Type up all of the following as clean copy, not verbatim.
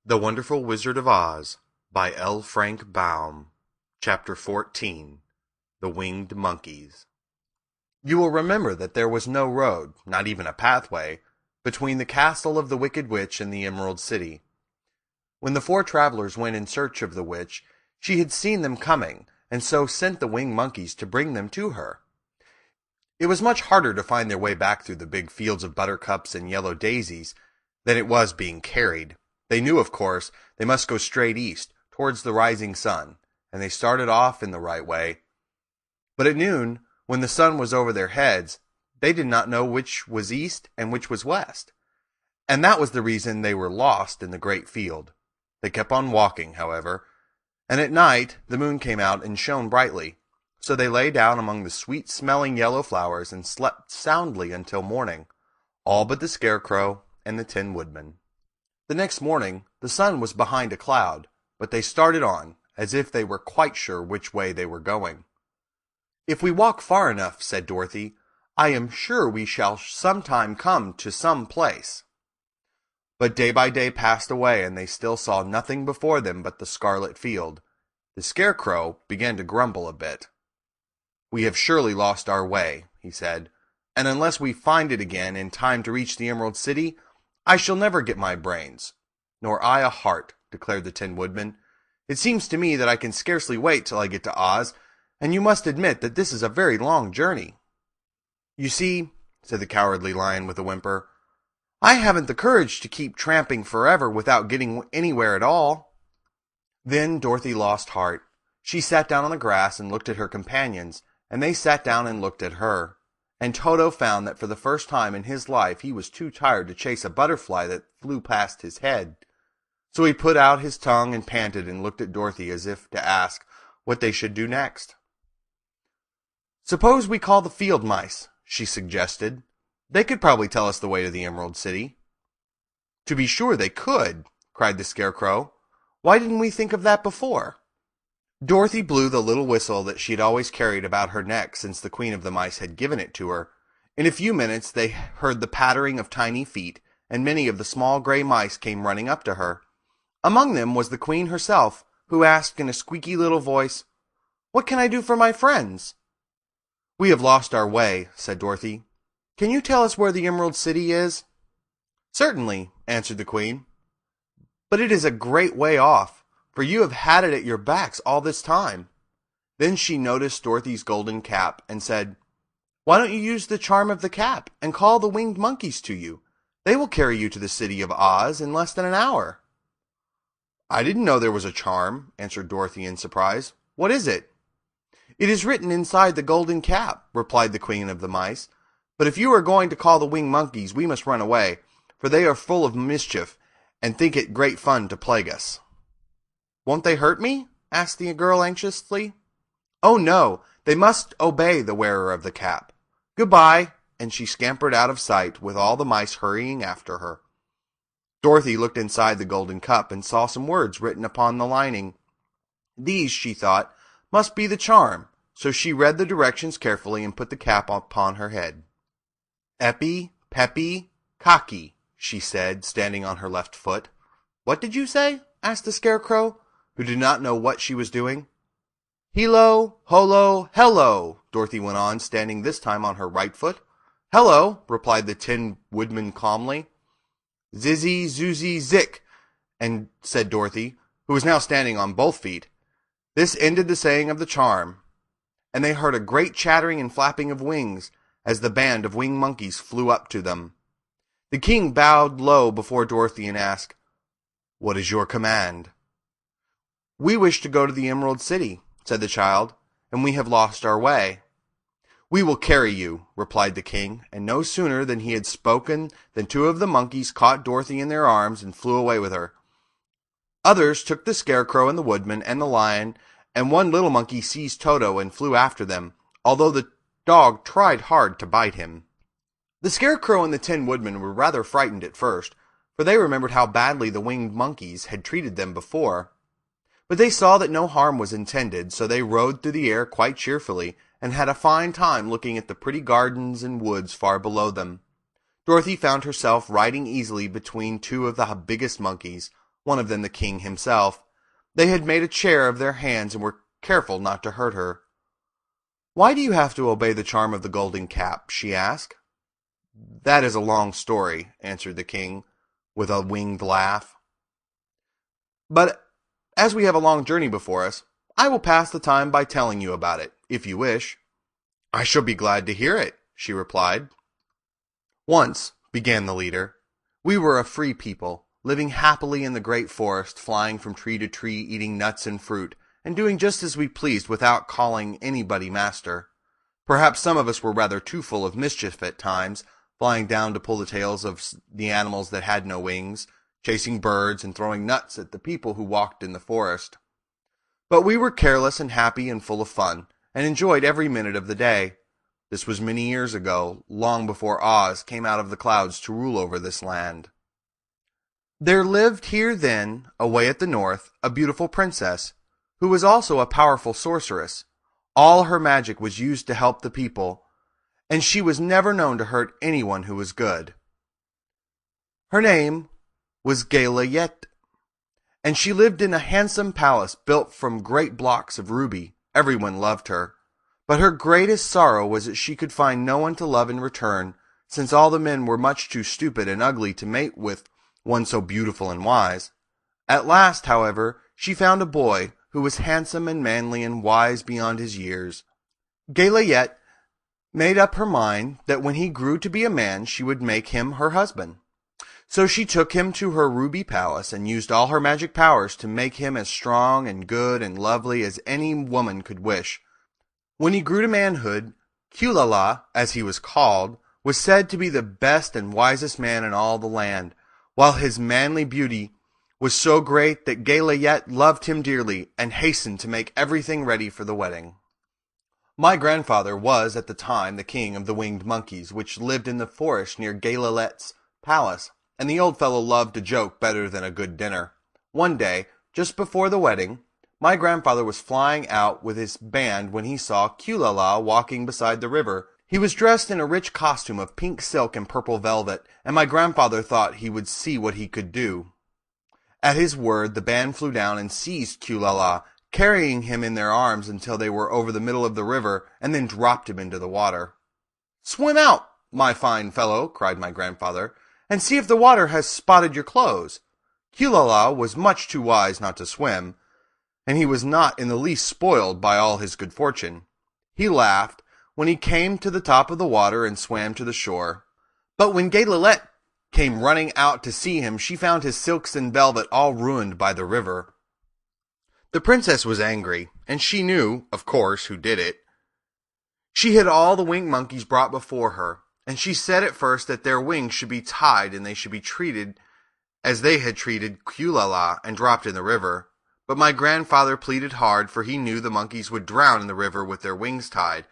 The Wonderful Wizard of Oz by L. Frank Baum. Chapter 14. The Winged Monkeys. You will remember that there was no road, not even a pathway, between the castle of the Wicked Witch and the Emerald City. When the four travelers went in search of the witch, she had seen them coming, and so sent the winged monkeys to bring them to her. It was much harder to find their way back through the big fields of buttercups and yellow daisies than it was being carried. They knew, of course, they must go straight east, towards the rising sun, and they started off in the right way. But at noon, when the sun was over their heads, they did not know which was east and which was west. And that was the reason they were lost in the great field. They kept on walking, however, and at night the moon came out and shone brightly. So they lay down among the sweet-smelling yellow flowers and slept soundly until morning, all but the Scarecrow and the Tin Woodman. The next morning the sun was behind a cloud, but they started on, as if they were quite sure which way they were going. "If we walk far enough," said Dorothy, "I am sure we shall sometime come to some place." But day by day passed away, and they still saw nothing before them but the scarlet field. The Scarecrow began to grumble a bit. "We have surely lost our way," he said, "and unless we find it again in time to reach the Emerald City, I shall never get my brains." "Nor I a heart," declared the Tin Woodman. "It seems to me that I can scarcely wait till I get to Oz, and you must admit that this is a very long journey." "You see," said the Cowardly Lion with a whimper, "I haven't the courage to keep tramping forever without getting anywhere at all." Then Dorothy lost heart. She sat down on the grass and looked at her companions, and they sat down and looked at her. And Toto found that for the first time in his life he was too tired to chase a butterfly that flew past his head. So he put out his tongue and panted and looked at Dorothy as if to ask what they should do next. "Suppose we call the field mice," she suggested. "They could probably tell us the way to the Emerald City." "To be sure they could," cried the Scarecrow. "Why didn't we think of that before?" Dorothy blew the little whistle that she had always carried about her neck since the Queen of the Mice had given it to her. In a few minutes they heard the pattering of tiny feet, and many of the small gray mice came running up to her. Among them was the Queen herself, who asked in a squeaky little voice, "What can I do for my friends?" "We have lost our way," said Dorothy. "Can you tell us where the Emerald City is?" "Certainly," answered the Queen. "But it is a great way off, for you have had it at your backs all this time." Then she noticed Dorothy's golden cap and said, "Why don't you use the charm of the cap and call the winged monkeys to you? They will carry you to the city of Oz in less than an hour." "I didn't know there was a charm," answered Dorothy in surprise. "What is it?" "It is written inside the golden cap," replied the Queen of the Mice. "But if you are going to call the winged monkeys, we must run away, for they are full of mischief and think it great fun to plague us." "Won't they hurt me?" asked the girl anxiously. "Oh, no, they must obey the wearer of the cap. Goodbye," and she scampered out of sight with all the mice hurrying after her. Dorothy looked inside the golden cup and saw some words written upon the lining. These, she thought, must be the charm, so she read the directions carefully and put the cap upon her head. "Epi, peppy, cocky," she said, standing on her left foot. "What did you say?" asked the Scarecrow, who did not know what she was doing. "Helo, holo, hello," Dorothy went on, standing this time on her right foot. "Hello," replied the Tin Woodman calmly. "Zizzy, zoozy, zick," and said Dorothy, who was now standing on both feet. This ended the saying of the charm, and they heard a great chattering and flapping of wings as the band of winged monkeys flew up to them. The king bowed low before Dorothy and asked, "What is your command?" "We wish to go to the Emerald City," said the child, "and we have lost our way." "We will carry you," replied the king, and no sooner than he had spoken than two of the monkeys caught Dorothy in their arms and flew away with her. Others took the Scarecrow and the Woodman and the Lion, and one little monkey seized Toto and flew after them, although the dog tried hard to bite him. The Scarecrow and the Tin Woodman were rather frightened at first, for they remembered how badly the winged monkeys had treated them before. But they saw that no harm was intended, so they rode through the air quite cheerfully, and had a fine time looking at the pretty gardens and woods far below them. Dorothy found herself riding easily between two of the biggest monkeys, one of them the king himself. They had made a chair of their hands and were careful not to hurt her. "Why do you have to obey the charm of the golden cap?" she asked. "That is a long story," answered the king, with a winged laugh. "But as we have a long journey before us, I will pass the time by telling you about it, if you wish." "I shall be glad to hear it," she replied. "Once," began the leader, "we were a free people, living happily in the great forest, flying from tree to tree, eating nuts and fruit, and doing just as we pleased without calling anybody master. Perhaps some of us were rather too full of mischief at times, flying down to pull the tails of the animals that had no wings, chasing birds and throwing nuts at the people who walked in the forest. But we were careless and happy and full of fun, and enjoyed every minute of the day. This was many years ago, long before Oz came out of the clouds to rule over this land. There lived here then, away at the north, a beautiful princess, who was also a powerful sorceress. All her magic was used to help the people, and she was never known to hurt anyone who was good. Her name was 𝑳𝒆𝒕'𝒔, and she lived in a handsome palace built from great blocks of ruby. Everyone loved her, but her greatest sorrow was that she could find no one to love in return, since all the men were much too stupid and ugly to mate with one so beautiful and wise. At last, however, she found a boy who was handsome and manly and wise beyond his years. 𝑳𝒆𝒕'𝒔 made up her mind that when he grew to be a man she would make him her husband. So she took him to her ruby palace and used all her magic powers to make him as strong and good and lovely as any woman could wish. When he grew to manhood, 𝑘𝑦𝒚, as he was called, was said to be the best and wisest man in all the land, while his manly beauty was so great that 𝑳𝒆𝒕'𝒔 loved him dearly and hastened to make everything ready for the wedding. My grandfather was at the time the king of the winged monkeys, which lived in the forest near 𝑳𝒆𝒕'𝒔's palace, and the old fellow loved a joke better than a good dinner. One day, just before the wedding, my grandfather was flying out with his band when he saw 𝑘𝑦𝒚 walking beside the river. He was dressed in a rich costume of pink silk and purple velvet, and my grandfather thought he would see what he could do. At his word, the band flew down and seized 𝑘𝑦𝒚, carrying him in their arms until they were over the middle of the river, and then dropped him into the water. "Swim out, my fine fellow," cried my grandfather, "and see if the water has spotted your clothes." 𝑘𝑦𝒚 was much too wise not to swim, and he was not in the least spoiled by all his good fortune. He laughed when he came to the top of the water and swam to the shore. But when 𝑳𝒆𝒕'𝒔 came running out to see him, she found his silks and velvet all ruined by the river. The princess was angry, and she knew, of course, who did it. She had all the winged monkeys brought before her, and she said at first that their wings should be tied and they should be treated as they had treated 𝑘𝑦𝒚 and dropped in the river. But my grandfather pleaded hard, for he knew the monkeys would drown in the river with their wings tied,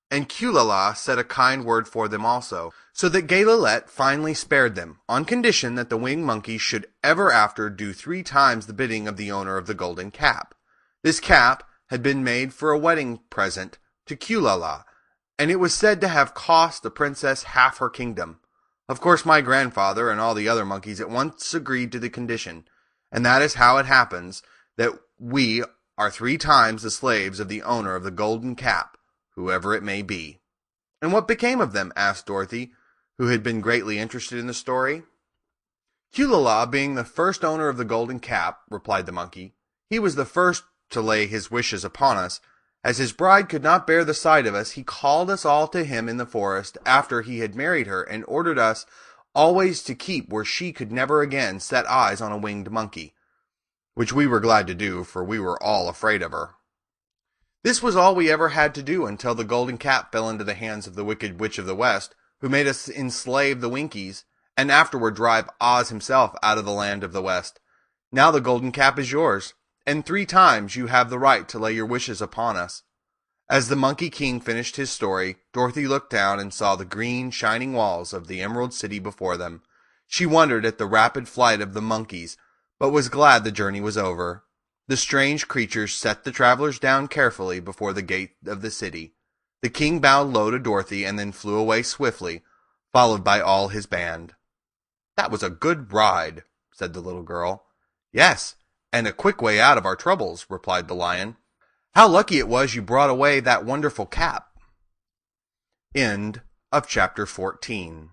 and 𝑘𝑦𝒚 said a kind word for them also, so that 𝑳𝒆𝒕'𝒔 finally spared them, on condition that the winged monkeys should ever after do 3 times the bidding of the owner of the golden cap. This cap had been made for a wedding present to 𝑘𝑦𝒚, and it was said to have cost the princess half her kingdom. Of course my grandfather and all the other monkeys at once agreed to the condition, and that is how it happens that we are 3 times the slaves of the owner of the golden cap, whoever it may be. "And what became of them?" asked Dorothy, who had been greatly interested in the story. "𝑘𝑦𝒚 being the first owner of the golden cap," replied the monkey, "he was the first to lay his wishes upon us. As his bride could not bear the sight of us, he called us all to him in the forest after he had married her, and ordered us always to keep where she could never again set eyes on a winged monkey, which we were glad to do, for we were all afraid of her. This was all we ever had to do until the golden cap fell into the hands of the wicked witch of the West, who made us enslave the Winkies, and afterward drive Oz himself out of the land of the West. Now the golden cap is yours, and 3 times you have the right to lay your wishes upon us." As the Monkey King finished his story, Dorothy looked down and saw the green, shining walls of the Emerald City before them. She wondered at the rapid flight of the monkeys, but was glad the journey was over. The strange creatures set the travelers down carefully before the gate of the city. The king bowed low to Dorothy and then flew away swiftly, followed by all his band. "That was a good ride," said the little girl. Yes, and a quick way out of our troubles, replied the lion. How lucky it was you brought away that wonderful cap. End of chapter 14.